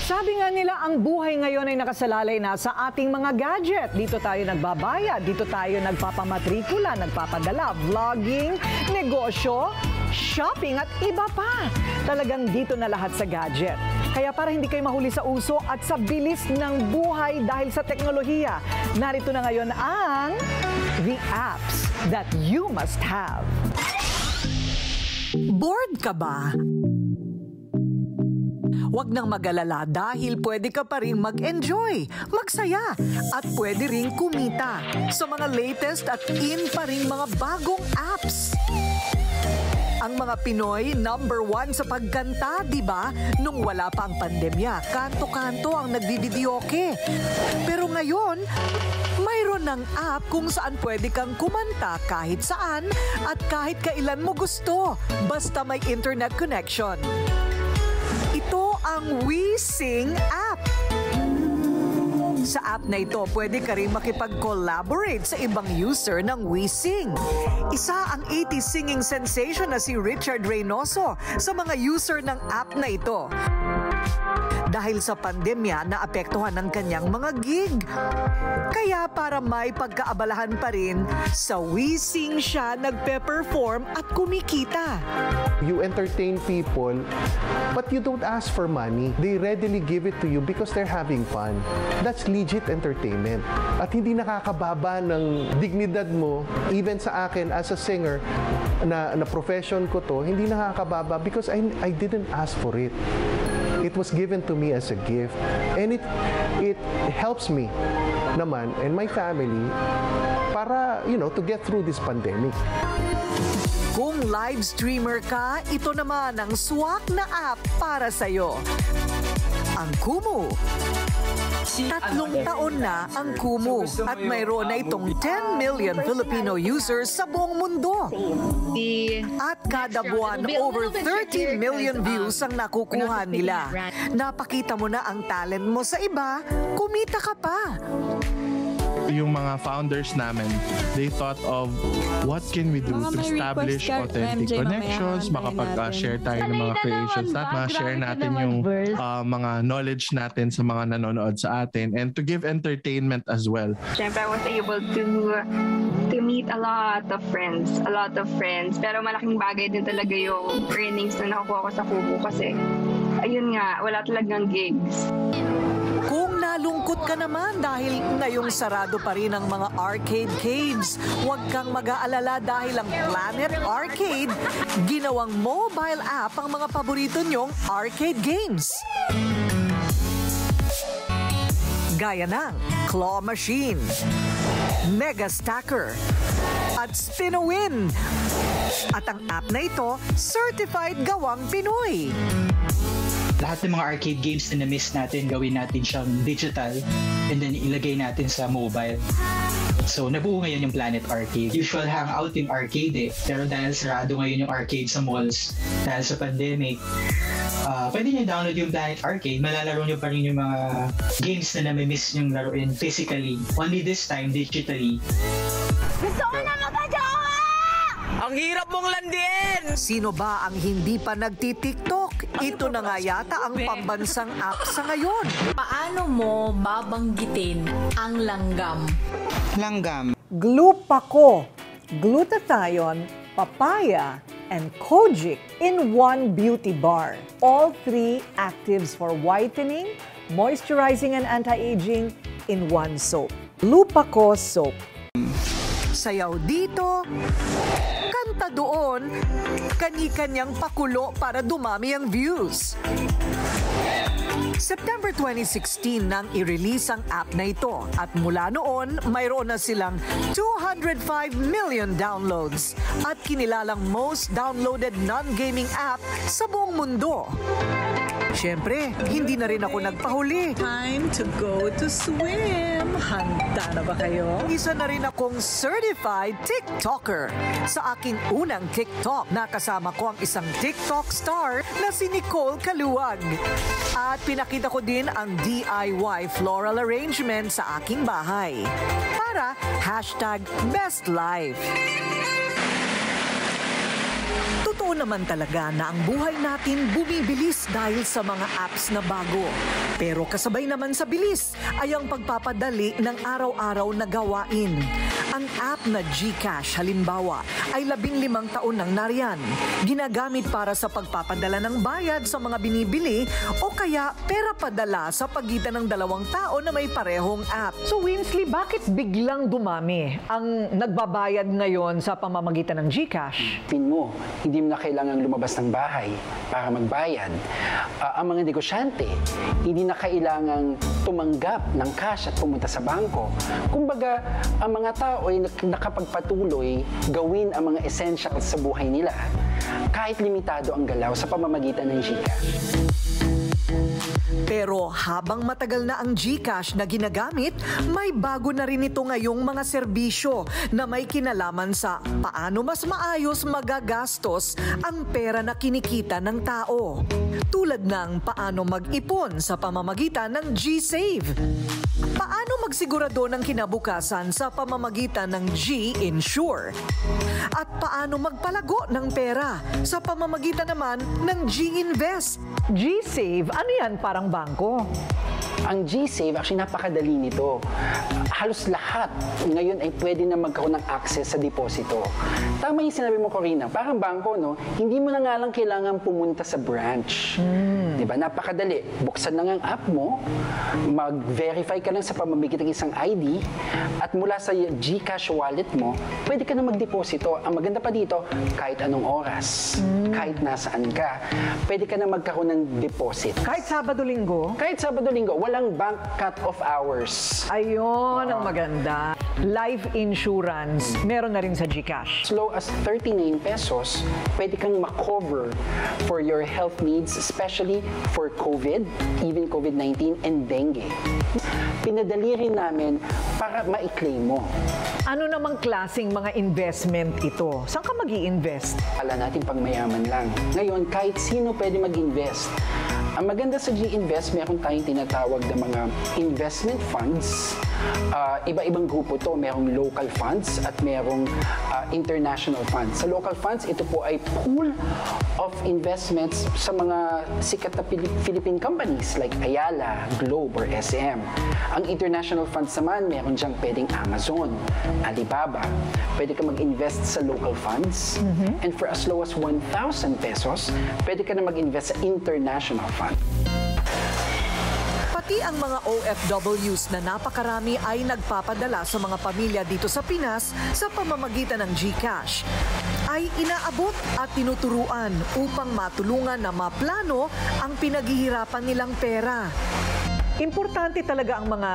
Sabi nga nila, ang buhay ngayon ay nakasalalay na sa ating mga gadget. Dito tayo nagbabayad, dito tayo nagpapamatrikula, nagpapadala, vlogging, negosyo, shopping at iba pa. Talagang dito na lahat sa gadget. Kaya para hindi kayo mahuli sa uso at sa bilis ng buhay dahil sa teknolohiya, narito na ngayon ang the apps that you must have. Bored ka ba? Huwag nang mag-alala dahil pwede ka pa rin mag-enjoy, magsaya, at pwede rin kumita sa mga latest at in pa rin mga bagong apps. Ang mga Pinoy, #1 sa pagkanta, di ba? Nung wala pa ang pandemya, kanto-kanto ang nagbibidyoke. Pero ngayon, mayroon ng app kung saan pwede kang kumanta kahit saan at kahit kailan mo gusto, basta may internet connection. Ito ang WeSing app. Sa app na ito, pwede ka rin makipag-collaborate sa ibang user ng WeSing. Isa ang 80s singing sensation na si Richard Reynoso sa mga user ng app na ito. Dahil sa pandemya, naapektuhan ng kanyang mga gig. Kaya para may pagkaabalahan pa rin, sa WeSing siya nagpe-perform at kumikita. You entertain people, but you don't ask for money. They readily give it to you because they're having fun. That's legit entertainment. At hindi nakakababa ng dignidad mo, even sa akin as a singer, na profession ko to, hindi nakakababa because I didn't ask for it. It was given to me as a gift. And it helps me naman and my family para, to get through this pandemic. Kung live streamer ka, ito naman ang swak na app para sa'yo. Ang Kumu. 3 taon na ang Kumu at mayroon na itong 10 million Filipino users sa buong mundo. At kada buwan, over 30 million views ang nakukuha nila. Napakita mo na ang talent mo sa iba, kumita ka pa. Yung mga founders namin, they thought of what can we do to establish authentic connections, makapag-share tayo ng mga creations natin, share natin yung mga knowledge natin sa mga nanonood sa atin, and to give entertainment as well. Siyempre, I was able to meet a lot of friends. Pero malaking bagay din talaga yung earnings na nakukuha ko sa Kumu kasi ayun nga, wala talagang gigs. Kung nalungkot ka naman dahil ngayong sarado pa rin ang mga arcade caves, huwag kang mag-aalala dahil ang Planet Arcade, ginawang mobile app ang mga paborito nyong arcade games. Gaya ng Claw Machine, Mega Stacker, at Spin-A-Win. At ang app na ito, certified gawang Pinoy. Lahat ng mga arcade games na na-miss natin, gawin natin siyang digital and then ilagay natin sa mobile. So, nabuo ngayon yung Planet Arcade. Usual hangout yung arcade pero dahil sarado ngayon yung arcade sa malls, dahil sa pandemic, pwede nyo download yung Planet Arcade, malalaro nyo pa rin yung mga games na nami-miss nyong laruin physically. Only this time, digitally. Gusto ko na magka-jowa! Ang hirap mong landiin! Sino ba ang hindi pa nagti-TikTok? Ito na nga yata ang pambansang app sa ngayon. Paano mo babanggitin ang langgam? Langgam. Glupaco, glutathione, papaya, and kojic in one beauty bar. All 3 actives for whitening, moisturizing, and anti-aging in one soap. Glupaco soap. Sayaw dito, kanta doon, kani-kanyang pakulo para dumami ang views. September 2016 nang i-release ang app na ito at mula noon mayroon na silang 205 million downloads at kinilalang most downloaded non-gaming app sa buong mundo. Siyempre, hindi na rin ako nagpahuli. Time to go to swim. Handa na ba kayo? Isa na rin akong certified TikToker. Sa aking unang TikTok, nakasama ko ang isang TikTok star na si Nicole Caluwag. At pinakita ko din ang DIY floral arrangement sa aking bahay. Para #BestLife. Totoo Totoo naman talaga na ang buhay natin bumibilis dahil sa mga apps na bago. Pero kasabay naman sa bilis ay ang pagpapadali ng araw-araw na gawain. Ang app na GCash halimbawa ay 15 taon nang nariyan. Ginagamit para sa pagpapadala ng bayad sa mga binibili o kaya pera padala sa pagitan ng dalawang tao na may parehong app. So Winsley, bakit biglang dumami ang nagbabayad ngayon sa pamamagitan ng GCash? Pin mo, hindi mo na kailangang lumabas ng bahay para magbayad. Ang mga negosyante, hindi na kailangang tumanggap ng cash at pumunta sa bangko. Kumbaga, ang mga tao ay nakapagpatuloy gawin ang mga essentials sa buhay nila kahit limitado ang galaw sa pamamagitan ng GCash. Pero habang matagal na ang GCash na ginagamit, may bago na rin ito ngayong mga serbisyo na may kinalaman sa paano mas maayos magagastos ang pera na kinikita ng tao. Tulad ng paano mag-ipon sa pamamagitan ng GSave. Paano magsigurado ng kinabukasan sa pamamagitan ng G-Insure? At paano magpalago ng pera sa pamamagitan naman ng G-Invest? GSave, ano yan, parang bangko? Ang GSave, actually napakadali nito. Halos lahat ngayon ay pwede na magkaroon ng access sa deposito. Tama yung sinabi mo, Corina, parang bangko, no? Hindi mo na nga lang kailangan pumunta sa branch. Diba? Napakadali. Buksan lang ang app mo, mag-verify ka lang sa pamamagitan ng isang ID, at mula sa GCash wallet mo, pwede ka na mag-deposito. Ang maganda pa dito, kahit anong oras, kahit nasaan ka, pwede ka na magkaroon ng deposit. Kahit Sabado-Linggo? Kahit Sabado-Linggo. Walang bank cut-off hours. Ayun ang maganda. Life insurance, meron na rin sa GCash. As low as 39 pesos, pwede kang makover for your health needs, especially for COVID, even COVID-19 and dengue. Pinadali rin namin para ma-claim mo. Ano namang klaseng mga investment ito? Saan ka mag-i-invest? Ala natin pang mayaman lang. Ngayon, kahit sino pwede mag-invest. Ang maganda sa G-Invest, meron tayong tinatawag na mga investment funds. Iba-ibang grupo to. Merong local funds at merong international funds. Sa local funds, ito po ay pool of investments sa mga sikat na Philippine companies like Ayala, Globe, or SM. Ang international funds naman, meron diyang pwedeng Amazon, Alibaba. Pwede ka mag-invest sa local funds. And for as low as 1,000 pesos, pwede ka na mag-invest sa international funds. Pati ang mga OFWs na napakarami ay nagpapadala sa mga pamilya dito sa Pinas sa pamamagitan ng GCash ay inaabot at tinuturuan upang matulungan na maplano ang pinaghihirapan nilang pera. Importante talaga ang mga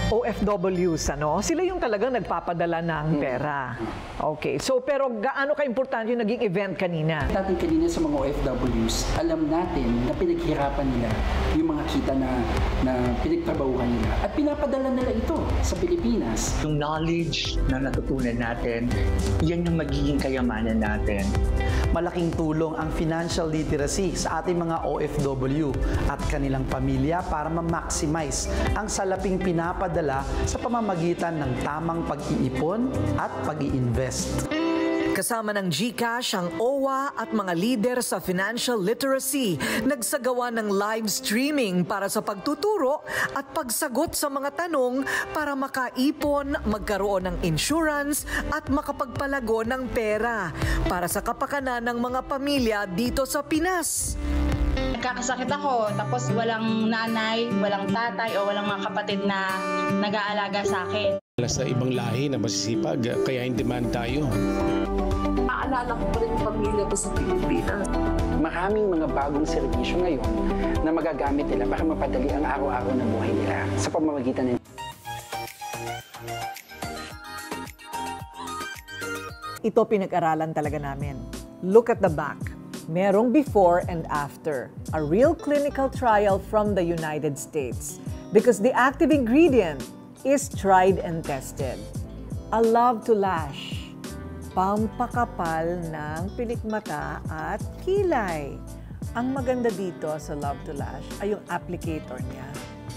OFWs, ano? Sila yung talagang nagpapadala ng pera. Okay. So, pero gaano ka-importante yung naging event kanina? Natin kanina sa mga OFWs, alam natin na pinaghirapan nila yung mga kita na pinagtrabahuhan nila. At pinapadala nila ito sa Pilipinas. Yung knowledge na natutunan natin, yan yung magiging kayamanan natin. Malaking tulong ang financial literacy sa ating mga OFW at kanilang pamilya para ma-maximize ang salaping pinapadala sa pamamagitan ng tamang pag-iipon at pag-i-invest. Kasama ng GCash ang OWA at mga lider sa financial literacy nagsagawa ng live streaming para sa pagtuturo at pagsagot sa mga tanong para makaipon, magkaroon ng insurance at makapagpalago ng pera para sa kapakanan ng mga pamilya dito sa Pinas. Nagkakasakit ako, tapos walang nanay, walang tatay o walang mga kapatid na nag-aalaga sa akin. Sa ibang lahi na masisipag, kaya in demand tayo. Naalala ko pa rin yung pamilya ko sa Pilipinas. Maraming mga bagong serbisyo ngayon na magagamit nila para mapadali ang araw-araw na buhay nila sa pamamagitan ng Ito pinag-aralan talaga namin. Look at the back. Merong before and after. A real clinical trial from the United States. Because the active ingredient is tried and tested. A Love to Lash. Pampakapal ng pilikmata at kilay. Ang maganda dito sa Love to Lash ay yung applicator niya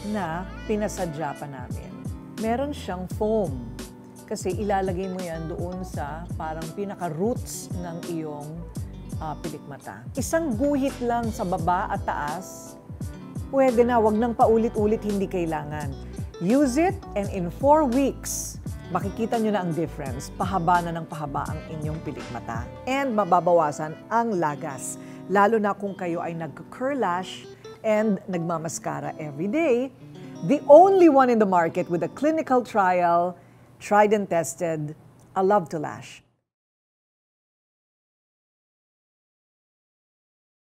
na pinasadya pa namin. Meron siyang foam. Kasi ilalagay mo yan doon sa parang pinaka-roots ng iyong pilikmata. Isang guhit lang sa baba at taas, pwede na, wag nang paulit-ulit, hindi kailangan. Use it and in 4 weeks, makikita nyo na ang difference. Pahaba na ng pahaba ang inyong pilikmata. And mababawasan ang lagas. Lalo na kung kayo ay nag-curl lash and nagmamaskara every day. The only one in the market with a clinical trial, tried and tested, A Love to Lash.